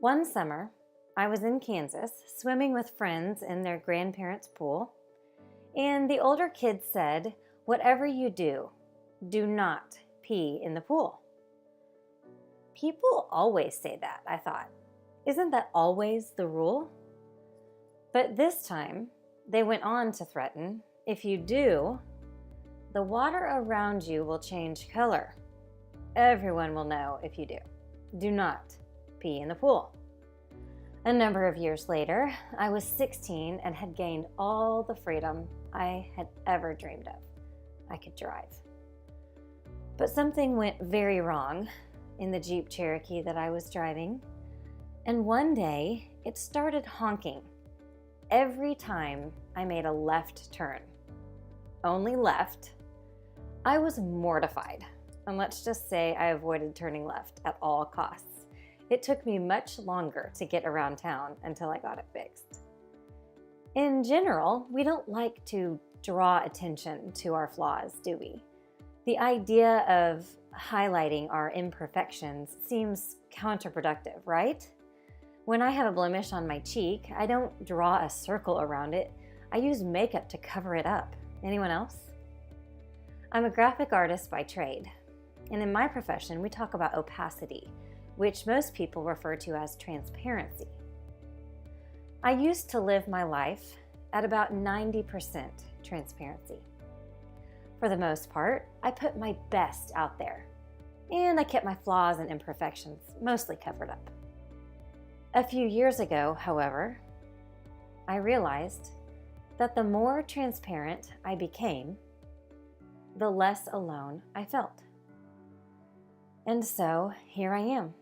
One summer, I was in Kansas swimming with friends in their grandparents' pool, and the older kids said, "Whatever you do, do not pee in the pool." People always say that, I thought. Isn't that always the rule? But this time, they went on to threaten, if you do, the water around you will change color. Everyone will know if you do. Do not pee in the pool. A number of years later, I was 16 and had gained all the freedom I had ever dreamed of. I could drive. But something went very wrong in the Jeep Cherokee that I was driving, and one day it started honking every time I made a left turn. Only left. I was mortified, and let's just say I avoided turning left at all costs. It took me much longer to get around town until I got it fixed. In general, we don't like to draw attention to our flaws, do we? The idea of highlighting our imperfections seems counterproductive, right? When I have a blemish on my cheek, I don't draw a circle around it. I use makeup to cover it up. Anyone else? I'm a graphic artist by trade, and in my profession, we talk about opacity, which most people refer to as transparency. I used to live my life at about 90% transparency. For the most part, I put my best out there, and I kept my flaws and imperfections mostly covered up. A few years ago, however, I realized that the more transparent I became, the less alone I felt. And so here I am.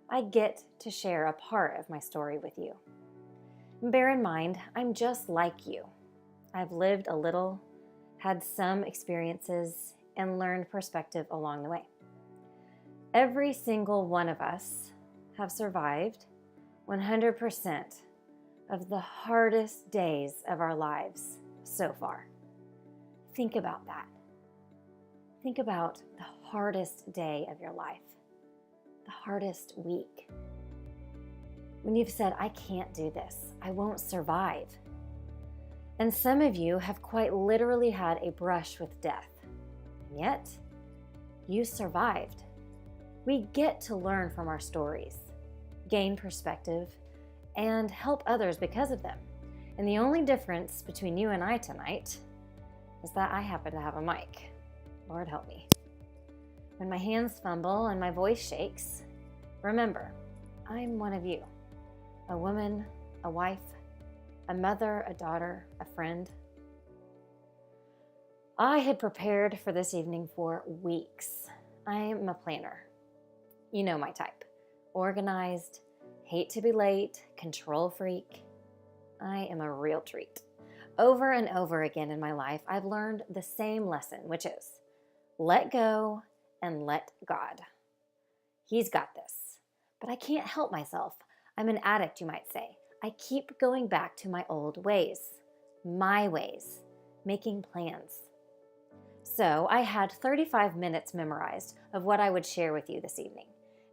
I get to share a part of my story with you. Bear in mind, I'm just like you. I've lived a little, had some experiences, and learned perspective along the way. Every single one of us have survived 100% of the hardest days of our lives so far. Think about that. Think about the hardest day of your life, the hardest week. When you've said, I can't do this, I won't survive. And some of you have quite literally had a brush with death. And yet, you survived. We get to learn from our stories, gain perspective, and help others because of them. And the only difference between you and I tonight is that I happen to have a mic. Lord help me. When my hands fumble and my voice shakes, remember, I'm one of you. A woman, a wife, a mother, a daughter, a friend. I had prepared for this evening for weeks. I am a planner. You know my type. Organized, hate to be late, control freak. I am a real treat. Over and over again in my life, I've learned the same lesson, which is let go and let God. He's got this. But I can't help myself. I'm an addict, you might say. I keep going back to my old ways, my ways, making plans. So I had 35 minutes memorized of what I would share with you this evening.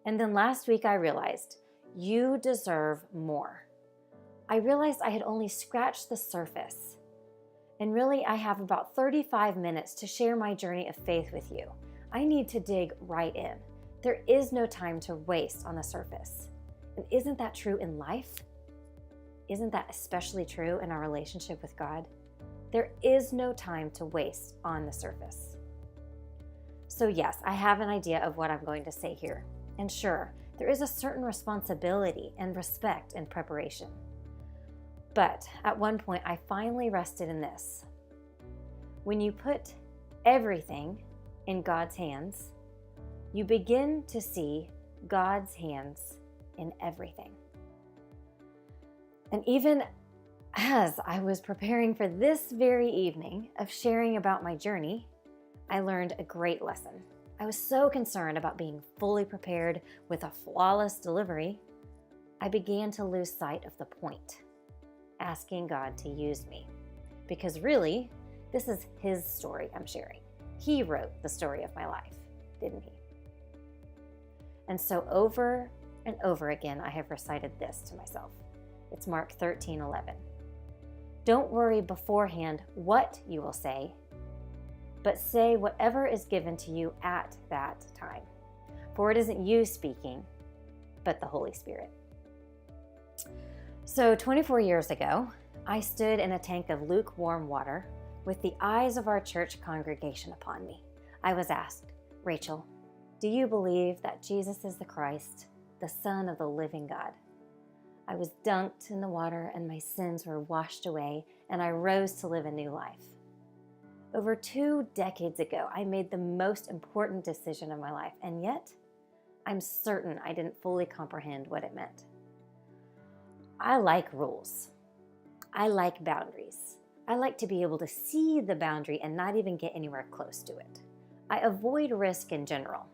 And then last week I realized you deserve more. I realized I had only scratched the surface. And really, I have about 35 minutes to share my journey of faith with you. I need to dig right in. There is no time to waste on the surface. And isn't that true in life? Isn't that especially true in our relationship with God? There is no time to waste on the surface. So yes, I have an idea of what I'm going to say here. And sure, there is a certain responsibility and respect in preparation. But at one point, I finally rested in this. When you put everything in God's hands, you begin to see God's hands in everything. And even as I was preparing for this very evening of sharing about my journey, I learned a great lesson. I was so concerned about being fully prepared with a flawless delivery, I began to lose sight of the point, asking God to use me. Because really, this is His story I'm sharing. He wrote the story of my life, didn't He? And so over and over again I have recited this to myself. It's Mark 13:11. Don't worry beforehand what you will say, but say whatever is given to you at that time. For it isn't you speaking, but the Holy Spirit. So 24 years ago, I stood in a tank of lukewarm water with the eyes of our church congregation upon me. I was asked, Rachel, do you believe that Jesus is the Christ, the Son of the living God? I was dunked in the water and my sins were washed away, and I rose to live a new life. Over 2 decades ago, I made the most important decision of my life, and yet I'm certain I didn't fully comprehend what it meant. I like rules. I like boundaries. I like to be able to see the boundary and not even get anywhere close to it. I avoid risk in general.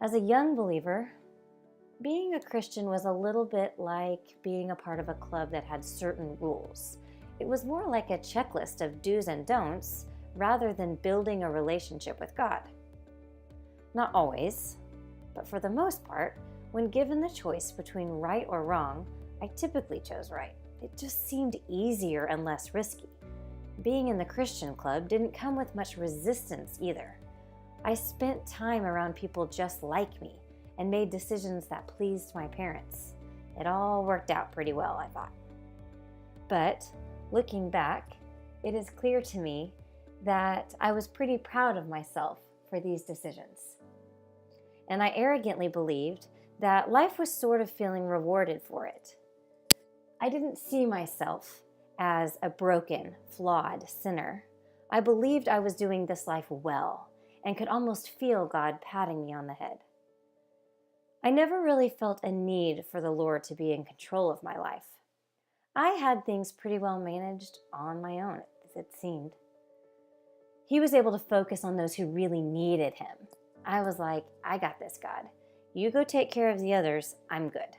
As a young believer, being a Christian was a little bit like being a part of a club that had certain rules. It was more like a checklist of do's and don'ts rather than building a relationship with God. Not always, but for the most part, when given the choice between right or wrong, I typically chose right. It just seemed easier and less risky. Being in the Christian club didn't come with much resistance either. I spent time around people just like me and made decisions that pleased my parents. It all worked out pretty well, I thought. But looking back, it is clear to me that I was pretty proud of myself for these decisions. And I arrogantly believed that life was sort of feeling rewarded for it. I didn't see myself as a broken, flawed sinner. I believed I was doing this life well and could almost feel God patting me on the head. I never really felt a need for the Lord to be in control of my life. I had things pretty well managed on my own, as it seemed. He was able to focus on those who really needed him. I was like, I got this, God. You go take care of the others. I'm good.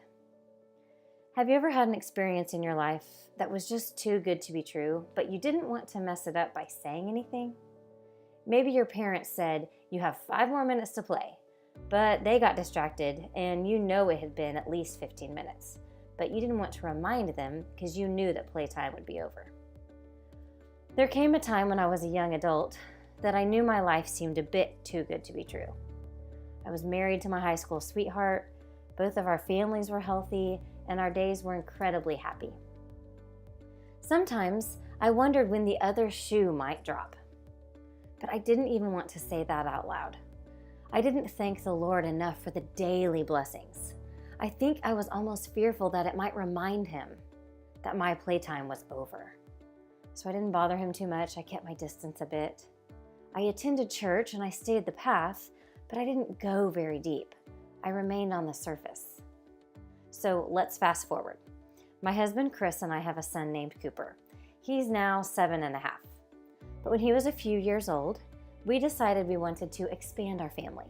Have you ever had an experience in your life that was just too good to be true, but you didn't want to mess it up by saying anything? Maybe your parents said, you have 5 more minutes to play, but they got distracted and you know it had been at least 15 minutes, but you didn't want to remind them because you knew that playtime would be over. There came a time when I was a young adult that I knew my life seemed a bit too good to be true. I was married to my high school sweetheart, both of our families were healthy, and our days were incredibly happy. Sometimes I wondered when the other shoe might drop, but I didn't even want to say that out loud. I didn't thank the Lord enough for the daily blessings. I think I was almost fearful that it might remind him that my playtime was over. So I didn't bother him too much. I kept my distance a bit. I attended church and I stayed the path, but I didn't go very deep. I remained on the surface. So let's fast forward. My husband Chris and I have a son named Cooper. He's now 7.5. But when he was a few years old, we decided we wanted to expand our family.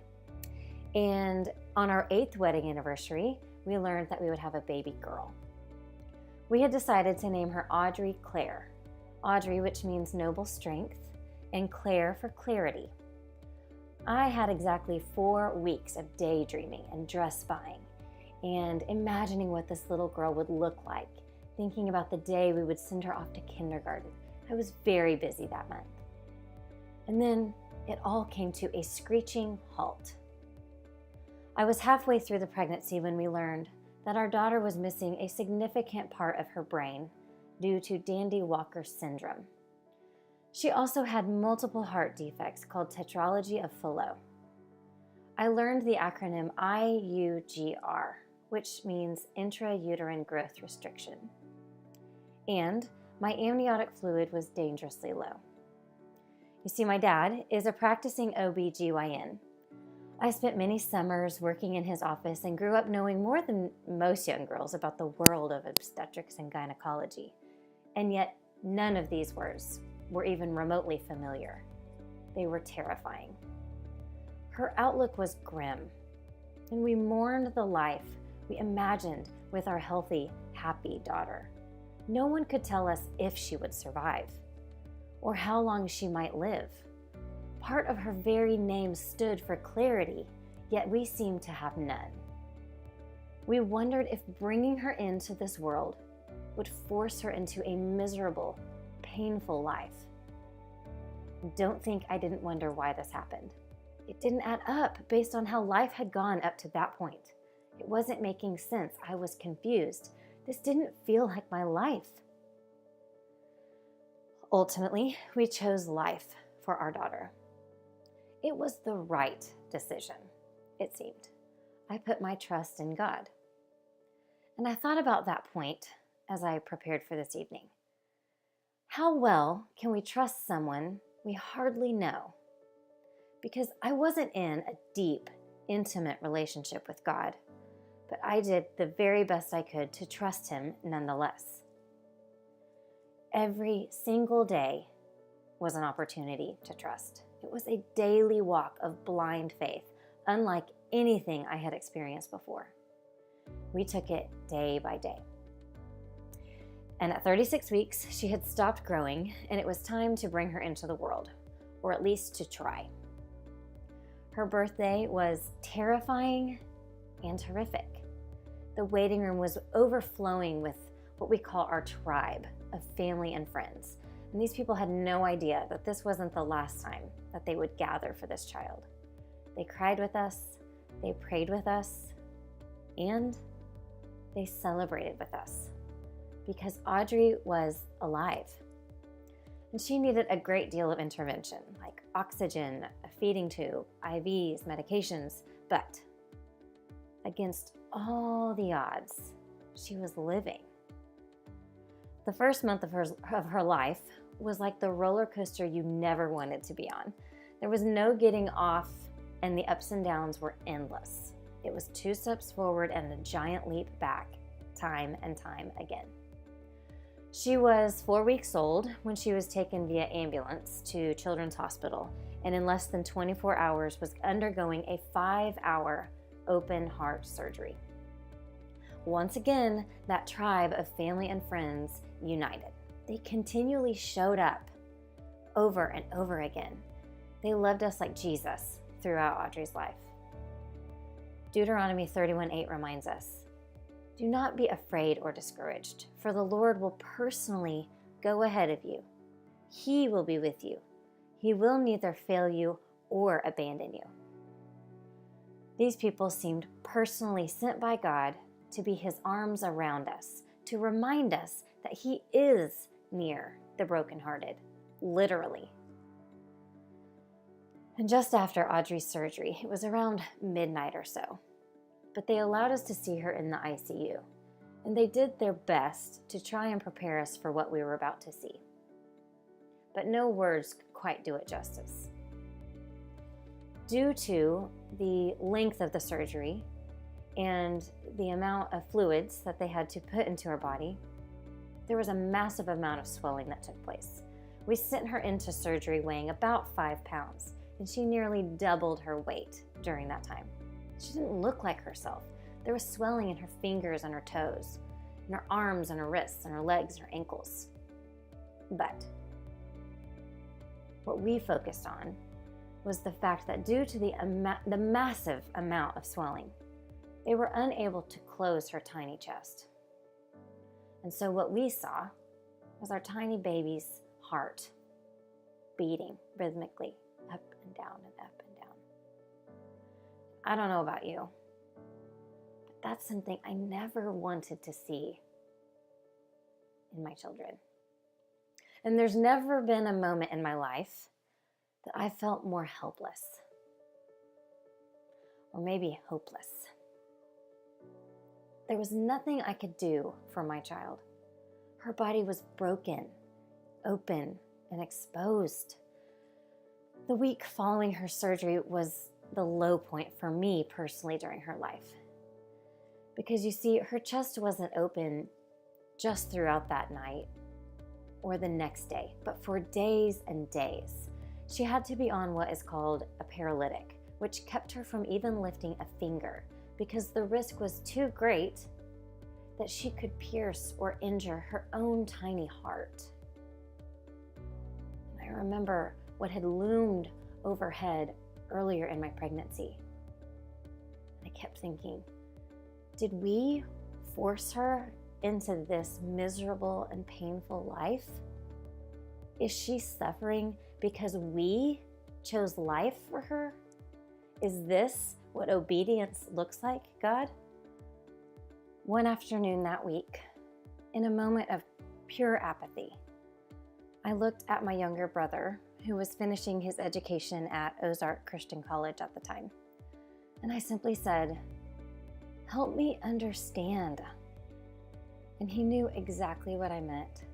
And on our 8th wedding anniversary, we learned that we would have a baby girl. We had decided to name her Audrey Claire. Audrey, which means noble strength, and Claire for clarity. I had exactly 4 weeks of daydreaming and dress buying and imagining what this little girl would look like, thinking about the day we would send her off to kindergarten. I was very busy that month. And then it all came to a screeching halt. I was halfway through the pregnancy when we learned that our daughter was missing a significant part of her brain due to Dandy-Walker syndrome. She also had multiple heart defects called tetralogy of Fallot. I learned the acronym IUGR, which means intrauterine growth restriction. And my amniotic fluid was dangerously low. You see, my dad is a practicing OB/GYN. I spent many summers working in his office and grew up knowing more than most young girls about the world of obstetrics and gynecology. And yet, none of these words were even remotely familiar. They were terrifying. Her outlook was grim, and we mourned the life we imagined with our healthy, happy daughter. No one could tell us if she would survive or how long she might live. Part of her very name stood for clarity, yet we seemed to have none. We wondered if bringing her into this world would force her into a miserable, painful life. Don't think I didn't wonder why this happened. It didn't add up based on how life had gone up to that point. It wasn't making sense. I was confused. This didn't feel like my life. Ultimately, we chose life for our daughter. It was the right decision, it seemed. I put my trust in God. And I thought about that point as I prepared for this evening. How well can we trust someone we hardly know? Because I wasn't in a deep, intimate relationship with God, but I did the very best I could to trust Him nonetheless. Every single day was an opportunity to trust. It was a daily walk of blind faith, unlike anything I had experienced before. We took it day by day. And at 36 weeks, she had stopped growing, and it was time to bring her into the world, or at least to try. Her birthday was terrifying and horrific. The waiting room was overflowing with what we call our tribe of family and friends. And these people had no idea that this wasn't the last time that they would gather for this child. They cried with us, they prayed with us, and they celebrated with us because Audrey was alive. And she needed a great deal of intervention, like oxygen, a feeding tube, IVs, medications, but against all the odds, she was living. The first month of her life was like the roller coaster you never wanted to be on. There was no getting off, and the ups and downs were endless. It was 2 steps forward and a giant leap back, time and time again. She was 4 weeks old when she was taken via ambulance to Children's Hospital, and in less than 24 hours was undergoing a 5-hour open heart surgery. Once again, that tribe of family and friends united. They continually showed up over and over again. They loved us like Jesus throughout Audrey's life. Deuteronomy 31:8 reminds us, "Do not be afraid or discouraged, for the Lord will personally go ahead of you. He will be with you. He will neither fail you or abandon you." These people seemed personally sent by God to be His arms around us, to remind us that He is near the brokenhearted, literally. And just after Audrey's surgery, it was around midnight or so, but they allowed us to see her in the ICU, and they did their best to try and prepare us for what we were about to see. But no words could quite do it justice. Due to the length of the surgery and the amount of fluids that they had to put into her body, there was a massive amount of swelling that took place. We sent her into surgery weighing about 5 pounds, and she nearly doubled her weight during that time. She didn't look like herself. There was swelling in her fingers and her toes, in her arms and her wrists and her legs and her ankles. But what we focused on was the fact that due to the massive amount of swelling, they were unable to close her tiny chest. And so what we saw was our tiny baby's heart beating rhythmically up and down and up and down. I don't know about you, but that's something I never wanted to see in my children. And there's never been a moment in my life that I felt more helpless, or maybe hopeless. There was nothing I could do for my child. Her body was broken, open, and exposed. The week following her surgery was the low point for me personally during her life. Because you see, her chest wasn't open just throughout that night or the next day, but for days and days. She had to be on what is called a paralytic, which kept her from even lifting a finger because the risk was too great that she could pierce or injure her own tiny heart. And I remember what had loomed overhead earlier in my pregnancy. I kept thinking, Did we force her into this miserable and painful life? Is she suffering because we chose life for her? Is this what obedience looks like, God? One afternoon that week, in a moment of pure apathy, I looked at my younger brother, who was finishing his education at Ozark Christian College at the time, and I simply said, "Help me understand." And he knew exactly what I meant.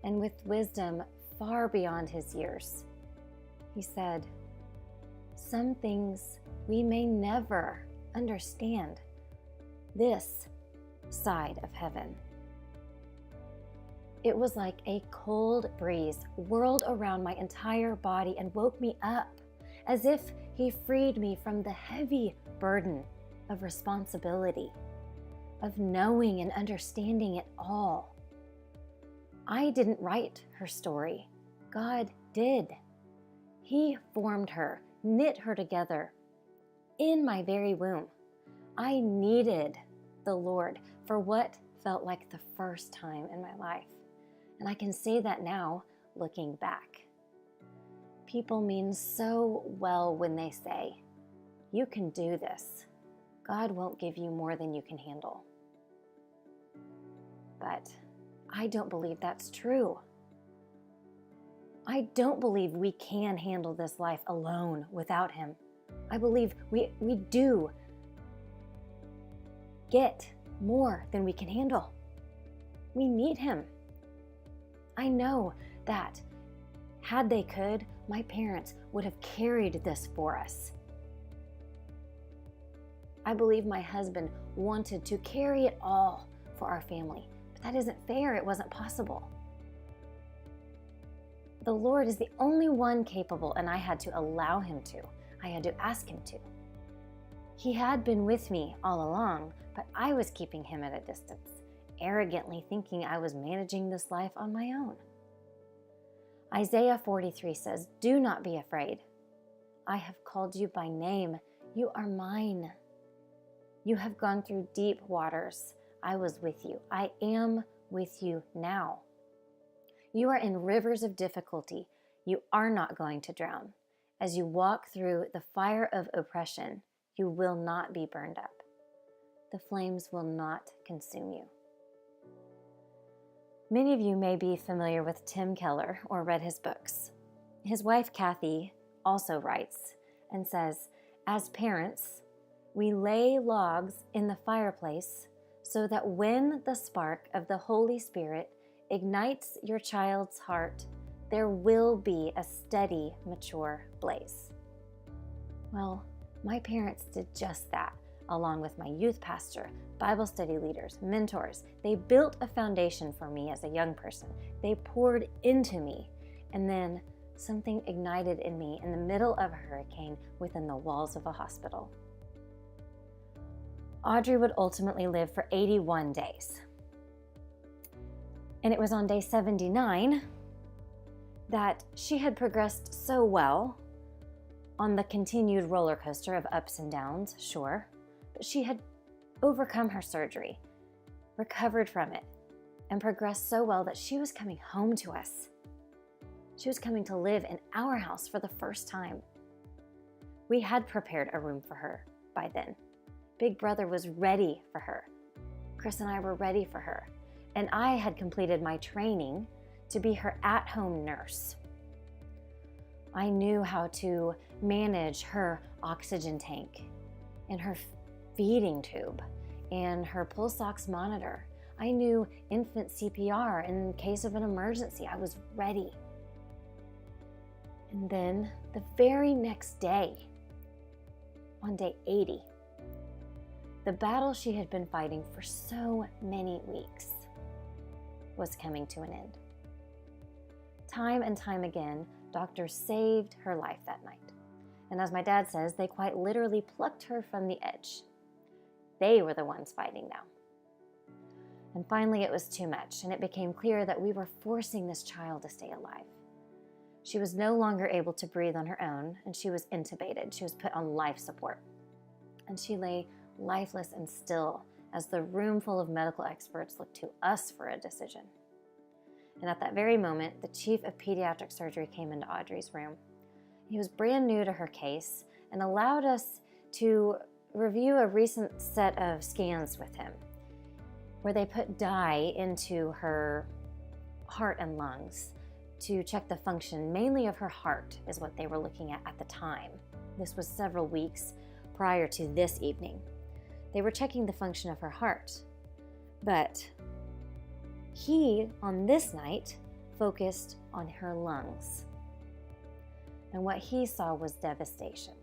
And with wisdom far beyond his years, he said, "Some things we may never understand this side of heaven." It was like a cold breeze whirled around my entire body and woke me up, as if he freed me from the heavy burden of responsibility, of knowing and understanding it all. I didn't write her story. God did. He formed her, knit her together in my very womb. I needed the Lord for what felt like the first time in my life. And I can say that now, looking back. People mean so well when they say, "You can do this. God won't give you more than you can handle." But I don't believe that's true. I don't believe we can handle this life alone without Him. I believe we do get more than we can handle. We need Him. I know that had they could, my parents would have carried this for us. I believe my husband wanted to carry it all for our family, but that isn't fair. It wasn't possible. The Lord is the only one capable, and I had to allow Him to. I had to ask Him to. He had been with me all along, but I was keeping Him at a distance, arrogantly thinking I was managing this life on my own. Isaiah 43 says, "Do not be afraid. I have called you by name. You are mine. You have gone through deep waters. I was with you. I am with you now. You are in rivers of difficulty. You are not going to drown. As you walk through the fire of oppression, you will not be burned up. The flames will not consume you." Many of you may be familiar with Tim Keller or read his books. His wife, Kathy, also writes and says, "As parents, we lay logs in the fireplace so that when the spark of the Holy Spirit ignites your child's heart, there will be a steady, mature blaze." Well, my parents did just that, along with my youth pastor, Bible study leaders, mentors. They built a foundation for me as a young person. They poured into me, and then something ignited in me in the middle of a hurricane within the walls of a hospital. Audrey would ultimately live for 81 days. And it was on day 79 that she had progressed so well on the continued roller coaster of ups and downs, sure, but she had overcome her surgery, recovered from it, and progressed so well that she was coming home to us. She was coming to live in our house for the first time. We had prepared a room for her by then. Big Brother was ready for her. Chris and I were ready for her. And I had completed my training to be her at-home nurse. I knew how to manage her oxygen tank and her feeding tube and her pulse ox monitor. I knew infant CPR in case of an emergency. I was ready. And then the very next day, on day 80, the battle she had been fighting for so many weeks was coming to an end. Time and time again, doctors saved her life that night. And as my dad says, they quite literally plucked her from the edge. They were the ones fighting now. And finally, it was too much, and it became clear that we were forcing this child to stay alive. She was no longer able to breathe on her own, and she was intubated. She was put on life support. And she lay lifeless and still, as the room full of medical experts looked to us for a decision. And at that very moment, the chief of pediatric surgery came into Audrey's room. He was brand new to her case and allowed us to review a recent set of scans with him, where they put dye into her heart and lungs to check the function, mainly of her heart, is what they were looking at the time. This was several weeks prior to this evening. They were checking the function of her heart. But he, on this night, focused on her lungs. And what he saw was devastation.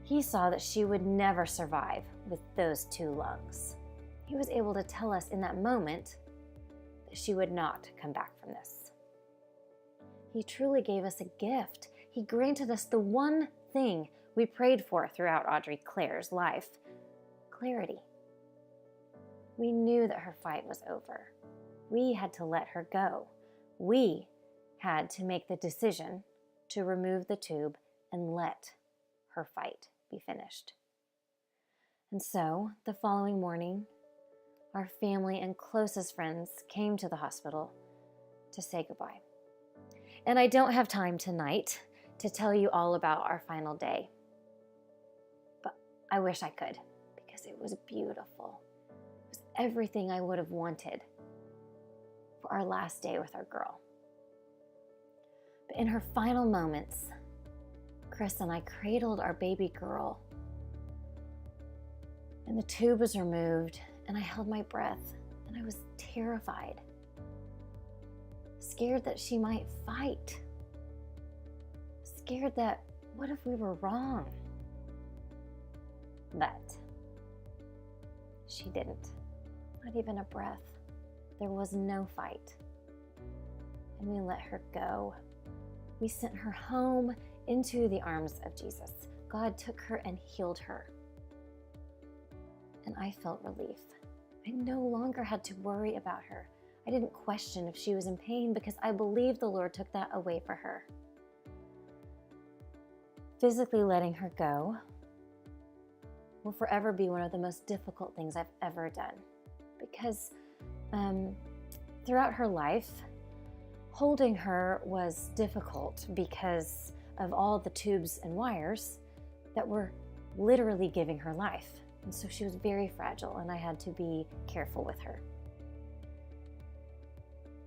He saw that she would never survive with those 2 lungs. He was able to tell us in that moment that she would not come back from this. He truly gave us a gift. He granted us the one thing we prayed for throughout Audrey Claire's life: clarity. We knew that her fight was over. We had to let her go. We had to make the decision to remove the tube and let her fight be finished. And so, the following morning, our family and closest friends came to the hospital to say goodbye. And I don't have time tonight to tell you all about our final day, but I wish I could, because it was beautiful. It was everything I would have wanted for our last day with our girl. But in her final moments, Chris and I cradled our baby girl, and the tube was removed, and I held my breath, and I was terrified, scared that she might fight, scared that what if we were wrong? But she didn't, not even a breath. There was no fight, and we let her go. We sent her home into the arms of Jesus. God took her and healed her. And I felt relief. I no longer had to worry about her. I didn't question if she was in pain because I believed the Lord took that away for her. Physically letting her go will forever be one of the most difficult things I've ever done, because throughout her life, holding her was difficult because of all the tubes and wires that were literally giving her life. And so she was very fragile, and I had to be careful with her.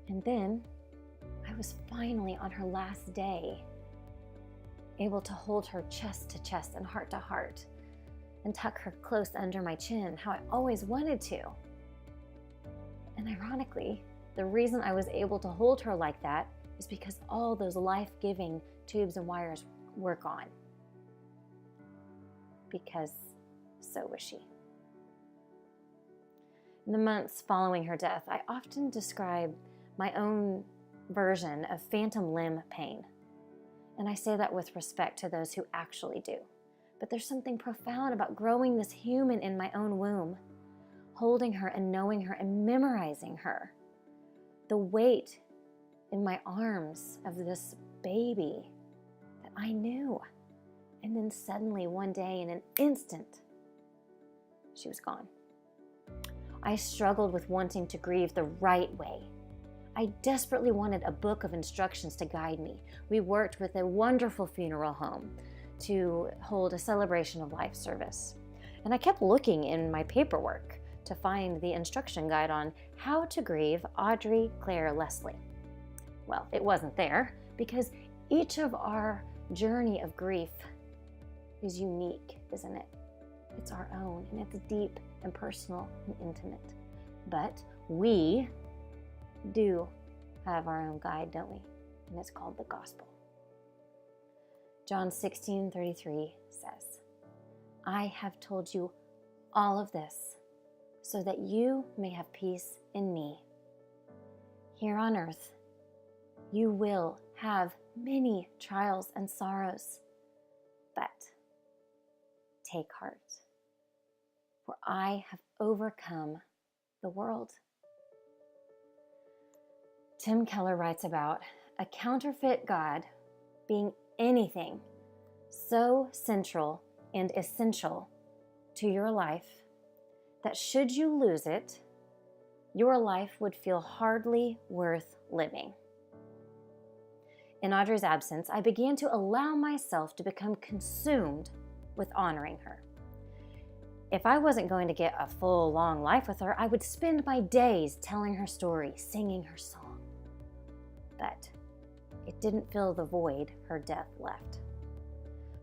And then I was finally, on her last day, able to hold her chest to chest and heart to heart and tuck her close under my chin, how I always wanted to. And ironically, the reason I was able to hold her like that is because all those life-giving tubes and wires were gone. Because so was she. In the months following her death, I often describe my own version of phantom limb pain. And I say that with respect to those who actually do. But there's something profound about growing this human in my own womb, holding her and knowing her and memorizing her. The weight in my arms of this baby that I knew. And then suddenly one day, in an instant, she was gone. I struggled with wanting to grieve the right way. I desperately wanted a book of instructions to guide me. We worked with a wonderful funeral home to hold a celebration of life service. And I kept looking in my paperwork to find the instruction guide on how to grieve Audrey Claire Leslie. Well, it wasn't there, because each of our journey of grief is unique, isn't it? It's our own, and it's deep and personal and intimate. But we do have our own guide, don't we? And it's called the gospel. John 16:33 says, I have told you all of this so that you may have peace in me. Here on earth, you will have many trials and sorrows, but take heart, for I have overcome the world. Tim Keller writes about a counterfeit God being anything so central and essential to your life that should you lose it, your life would feel hardly worth living. In Audrey's absence, I began to allow myself to become consumed with honoring her. If I wasn't going to get a full, long life with her, I would spend my days telling her story, singing her song. But it didn't fill the void her death left.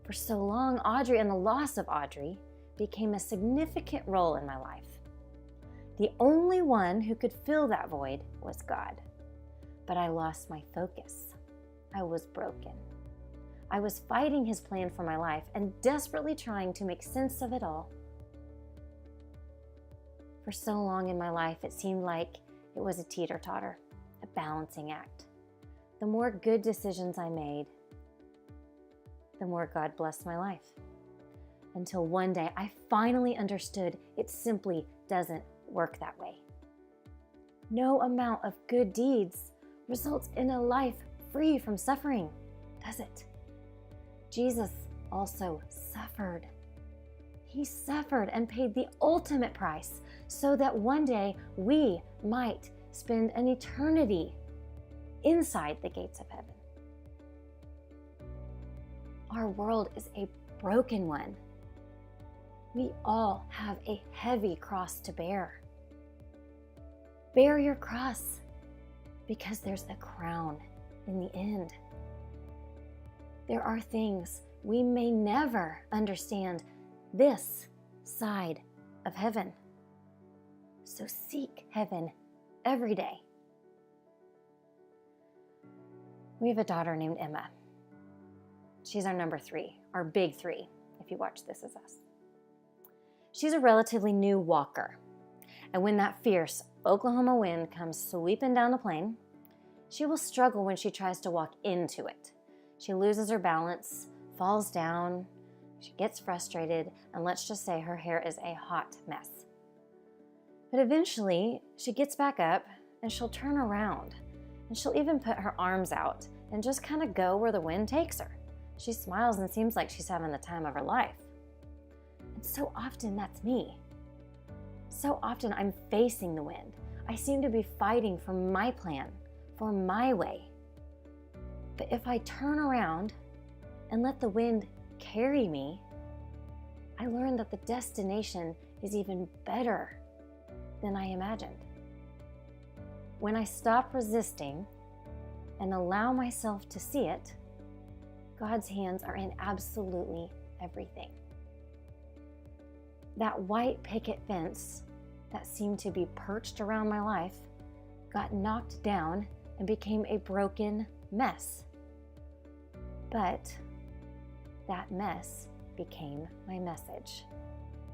For so long, Audrey and the loss of Audrey became a significant role in my life. The only one who could fill that void was God. But I lost my focus. I was broken. I was fighting his plan for my life and desperately trying to make sense of it all. For so long in my life, it seemed like it was a teeter-totter, a balancing act. The more good decisions I made, the more God blessed my life. Until one day, I finally understood it simply doesn't work that way. No amount of good deeds results in a life free from suffering, does it? Jesus also suffered. He suffered and paid the ultimate price so that one day we might spend an eternity inside the gates of heaven. Our world is a broken one. We all have a heavy cross to bear. Bear your cross because there's a crown in the end. There are things we may never understand this side of heaven. So seek heaven every day. We have a daughter named Emma. She's our number 3, our big 3, if you watch This Is Us. She's a relatively new walker. And when that fierce Oklahoma wind comes sweeping down the plain, she will struggle when she tries to walk into it. She loses her balance, falls down, she gets frustrated, and let's just say her hair is a hot mess. But eventually, she gets back up and she'll turn around. And she'll even put her arms out and just kind of go where the wind takes her. She smiles and seems like she's having the time of her life. And so often that's me. So often I'm facing the wind. I seem to be fighting for my plan, for my way. But if I turn around and let the wind carry me, I learn that the destination is even better than I imagined. When I stop resisting and allow myself to see it, God's hands are in absolutely everything. That white picket fence that seemed to be perched around my life got knocked down and became a broken mess. But that mess became my message,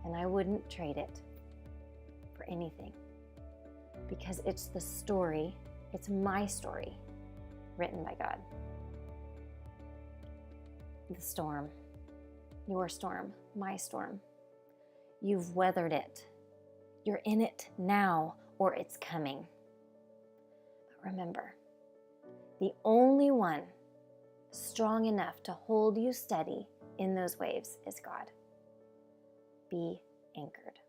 and I wouldn't trade it for anything, because it's the story, it's my story, written by God. The storm, your storm, my storm. You've weathered it. You're in it now, or it's coming. But remember, the only one strong enough to hold you steady in those waves is God. Be anchored.